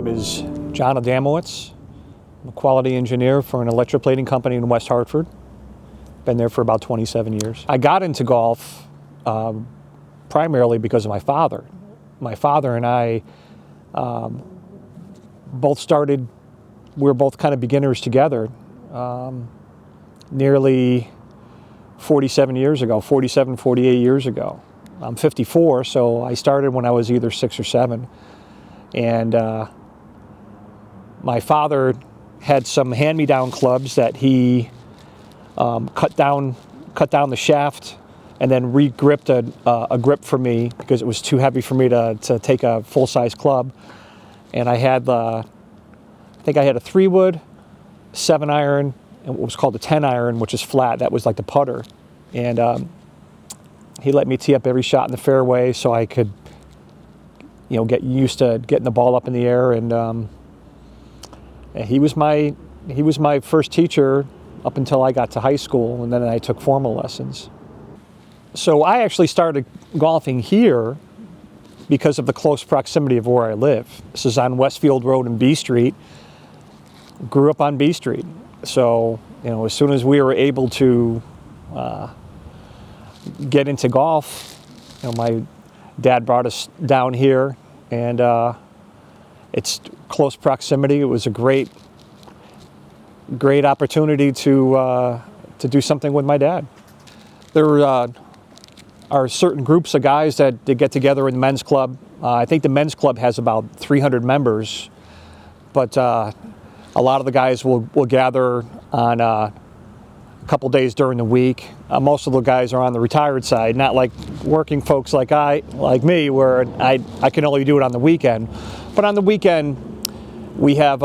name is John Adamowitz. I'm a quality engineer for an electroplating company in West Hartford. Been there for about 27 years. I got into golf primarily because of my father. My father and I both started, we were both kind of beginners together nearly 47 years ago, 47, 48 years ago. I'm 54, so I started when I was either 6 or 7. And my father had some hand-me-down clubs that he cut down the shaft and then re-gripped a grip for me because it was too heavy for me to take a full-size club. And I had I think I had a 3-wood, 7-iron, and what was called a 10-iron, which is flat. That was like the putter. And he let me tee up every shot in the fairway so I could, get used to getting the ball up in the air. And he was my first teacher up until I got to high school, and then I took formal lessons. So I actually started golfing here because of the close proximity of where I live. This is on Westfield Road and B Street. Grew up on B Street. So, as soon as we were able to get into golf, my dad brought us down here, and it's close proximity. It was a great opportunity to do something with my dad. There are certain groups of guys that get together in the men's club. I think the men's club has about 300 members, but a lot of the guys will gather on a couple days during the week. Most of the guys are on the retired side, not like working folks like me, where I can only do it on the weekend. But on the weekend, we have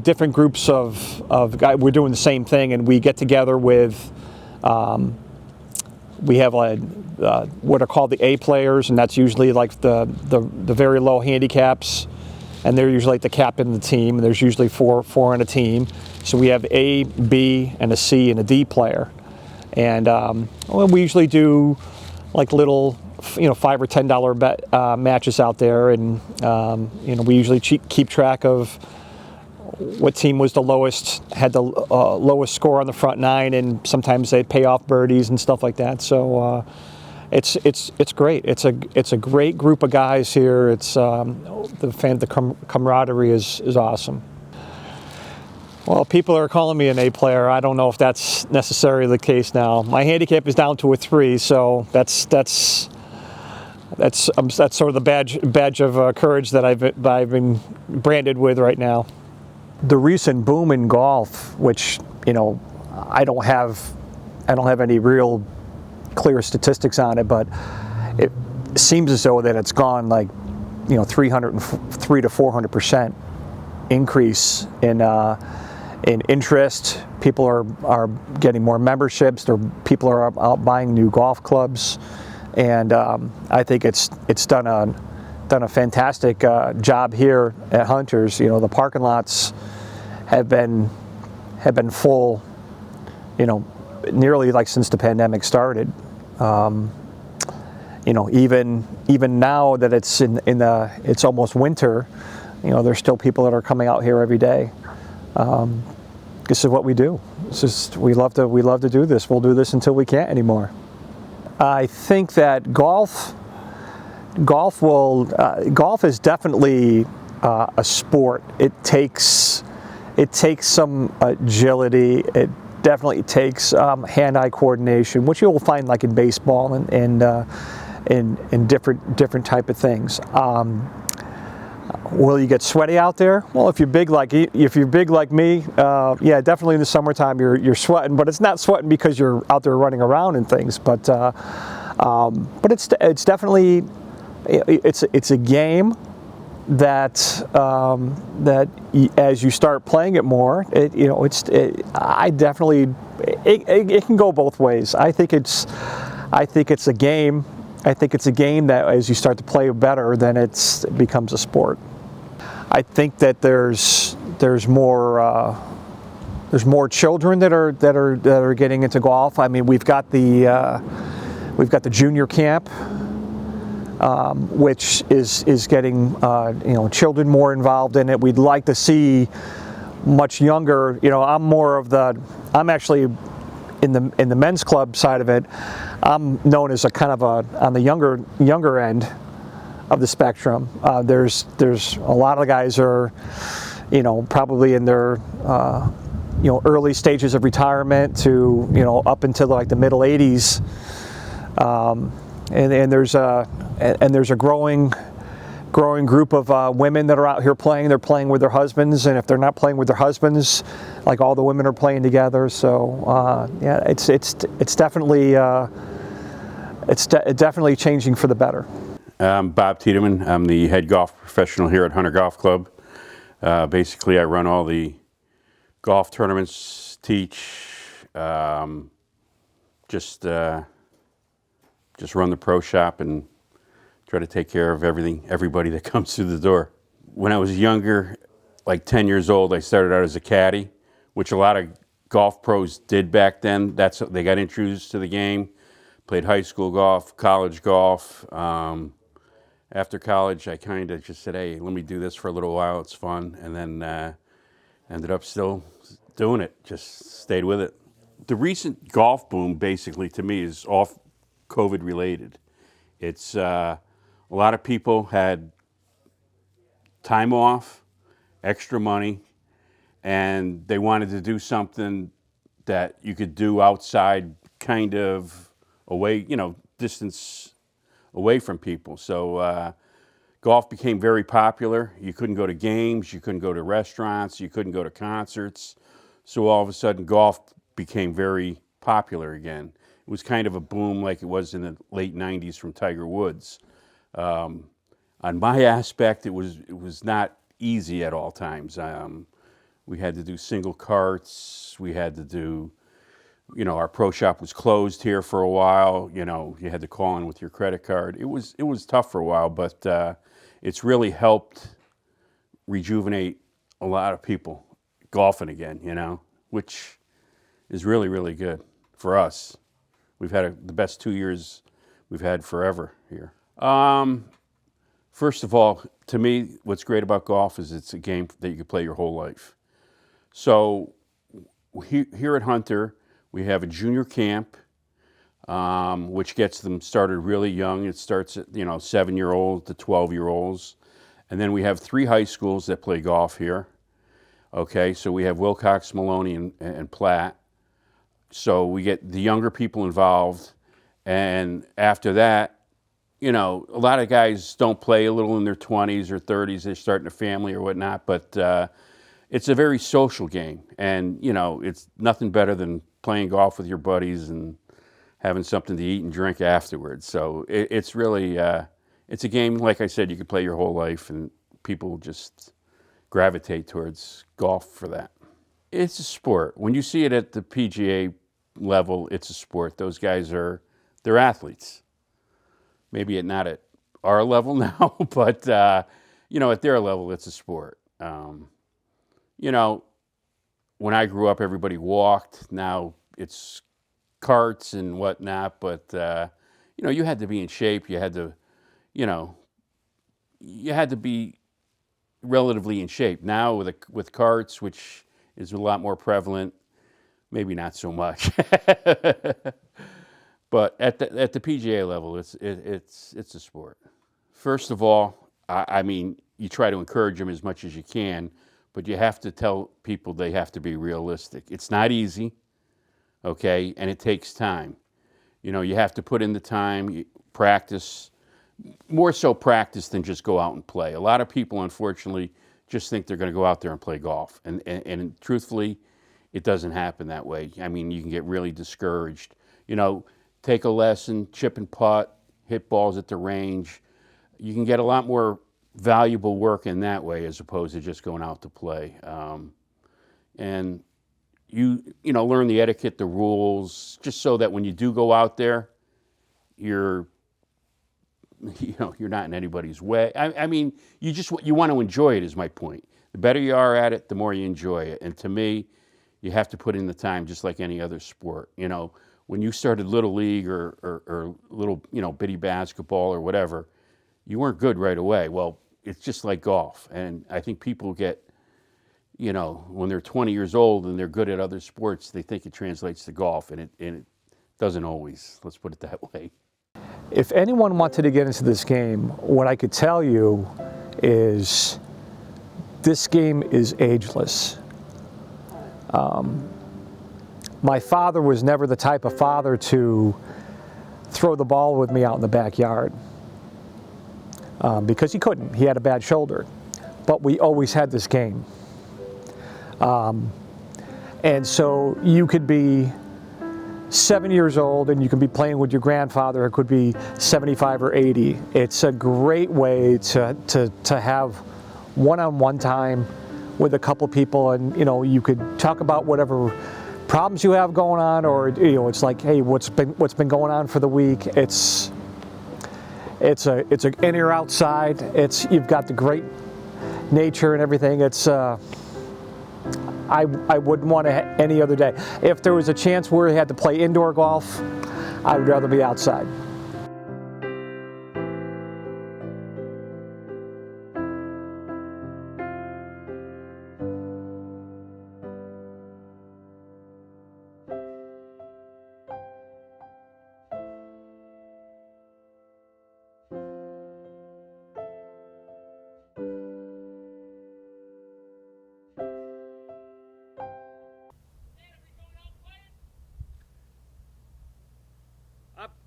different groups of guys. We're doing the same thing, and we get together with. We have what are called the A players, and that's usually like the very low handicaps, and they're usually like the captain of the team. And there's usually four on a team, so we have A, B, and a C and a D player, and we usually do like little $5 or $10 matches out there, and we usually keep track of what team was the lowest, had the lowest score on the front 9, and sometimes they pay off birdies and stuff like that. So it's great. It's a great group of guys here. It's the camaraderie is awesome. Well, people are calling me an A player. I don't know if that's necessarily the case now. My handicap is down to a 3, so that's sort of the badge of courage that I've been branded with right now. The recent boom in golf, which I don't have any real clear statistics on it, but it seems as though that it's gone like 300 to 400% increase in interest. People are getting more memberships. People are out buying new golf clubs, and I think it's done a fantastic job here at Hunters. The parking lots have been full, nearly like since the pandemic started. Even now that it's it's almost winter, there's still people that are coming out here every day. This is what we do. We love to do this. We'll do this until we can't anymore. I think that golf is definitely a sport. It takes some agility. It definitely takes hand-eye coordination, which you'll find like in baseball and in different type of things. Will you get sweaty out there? Well, if you're big like me, yeah, definitely in the summertime you're sweating, but it's not sweating because you're out there running around and things. But it's definitely it's a game that as you start playing it more, it can go both ways. I think it's a game. I think it's a game that as you start to play better, then it becomes a sport. I think that there's more children that are getting into golf. I mean, we've got the junior camp which is getting children more involved in it. We'd like to see much younger. I'm actually in the men's club side of it. I'm known as a kind of on the younger end of the spectrum. There's a lot of guys are, probably in their early stages of retirement to up until like the middle 80s, and there's a growing group of women that are out here playing. They're playing with their husbands, and if they're not playing with their husbands, like all the women are playing together. So it's definitely definitely changing for the better. I'm Bob Tiedemann. I'm the head golf professional here at Hunter Golf Club. Basically, I run all the golf tournaments, teach, just run the pro shop and try to take care of everybody that comes through the door. When I was younger, like 10 years old, I started out as a caddy, which a lot of golf pros did back then. They got introduced to the game, played high school golf, college golf. After college, I kind of just said, hey, let me do this for a little while. It's fun. And then ended up still doing it, just stayed with it. The recent golf boom, basically, to me, is all COVID related. It's a lot of people had time off, extra money, and they wanted to do something that you could do outside, kind of away, distance away from people. So golf became very popular. You couldn't go to games, you couldn't go to restaurants, you couldn't go to concerts. So all of a sudden, golf became very popular again. It was kind of a boom like it was in the late 90s from Tiger Woods. On my aspect, it was not easy at all times. We had to do single carts. We had to do, our pro shop was closed here for a while. You had to call in with your credit card. It was tough for a while, but it's really helped rejuvenate a lot of people golfing again, which is really, really good for us. We've had the best 2 years we've had forever here. First of all, to me, what's great about golf is it's a game that you can play your whole life. So here at Hunter, we have a junior camp, which gets them started really young. It starts at 7-year-olds to 12-year-olds. And then we have 3 high schools that play golf here. Okay, so we have Wilcox, Maloney, and Platt. So we get the younger people involved, and after that, a lot of guys don't play a little in their 20s or 30s. They're starting a family or whatnot, but it's a very social game, and it's nothing better than playing golf with your buddies and having something to eat and drink afterwards. So it's really it's a game, like I said, you could play your whole life, and people just gravitate towards golf for that. It's a sport. When you see it at the PGA level, it's a sport. Those guys they're athletes. Maybe not at our level now, but at their level, it's a sport. When I grew up, everybody walked. Now it's carts and whatnot, but you had to be in shape. You had to, you had to be relatively in shape. Now with carts, which is a lot more prevalent, maybe not so much. But at the PGA level, it's a sport. First of all, I mean, you try to encourage them as much as you can, but you have to tell people they have to be realistic. It's not easy, okay, and it takes time. You have to put in the time, practice, more so practice than just go out and play. A lot of people, unfortunately, just think they're going to go out there and play golf. And truthfully, it doesn't happen that way. I mean, you can get really discouraged. Take a lesson, chip and putt, hit balls at the range. You can get a lot more valuable work in that way as opposed to just going out to play. And you learn the etiquette, the rules, just so that when you do go out there, you're not in anybody's way. I mean, you want to enjoy it is my point. The better you are at it, the more you enjoy it. And to me, you have to put in the time just like any other sport. When you started Little League or little, bitty basketball or whatever, you weren't good right away. Well, it's just like golf. And I think people get, when they're 20 years old and they're good at other sports, they think it translates to golf, and it doesn't always. Let's put it that way. If anyone wanted to get into this game, what I could tell you is this game is ageless. My father was never the type of father to throw the ball with me out in the backyard because he couldn't. He had a bad shoulder. But we always had this game. And so you could be 7 years old and you can be playing with your grandfather. It could be 75 or 80. It's a great way to have one-on-one time with a couple people, and you could talk about whatever problems you have going on, or it's like, hey, what's been going on for the week. It's in or outside. You've got the great nature and everything. I wouldn't want it any other day. If there was a chance where we had to play indoor golf, I would rather be outside.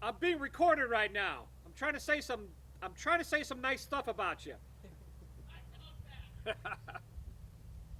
I'm being recorded right now. I'm trying to say some nice stuff about you.